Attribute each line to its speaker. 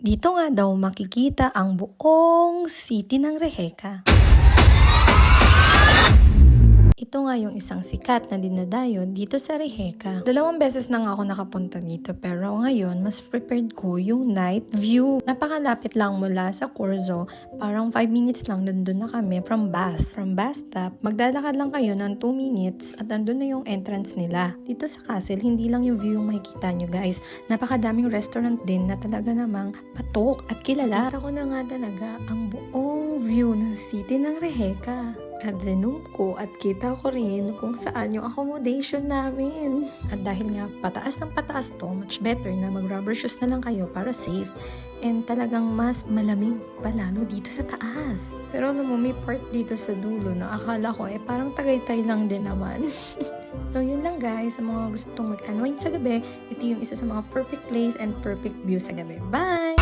Speaker 1: Dito nga daw makikita ang buong city ng Rijeka. Ito nga yung isang sikat na dinadayo dito sa Rijeka. 2 beses na nga ako nakapunta dito pero ngayon mas prepared ko yung night view. Napakalapit lang mula sa Corzo. Parang 5 minutes lang nandun na kami from bus. From bus stop, maglalakad lang kayo ng 2 minutes at nandun na yung entrance nila. Dito sa castle, hindi lang yung view yung makikita nyo guys. Napakadaming restaurant din na talaga namang patok at kilala. Kita ko na nga talaga ang buong view ng city ng Rijeka. At zoom ko at kita ko rin kung saan yung accommodation namin. At dahil nga pataas ng pataas to, much better na mag-rubber shoes na lang kayo para safe. And talagang mas malamig palalo dito sa taas. Pero alam mo, may part dito sa dulo na akala ko parang Tagaytay lang din naman. So yun lang guys, sa mga gustong mag-unwind sa gabi, ito yung isa sa mga perfect place and perfect view sa gabi. Bye!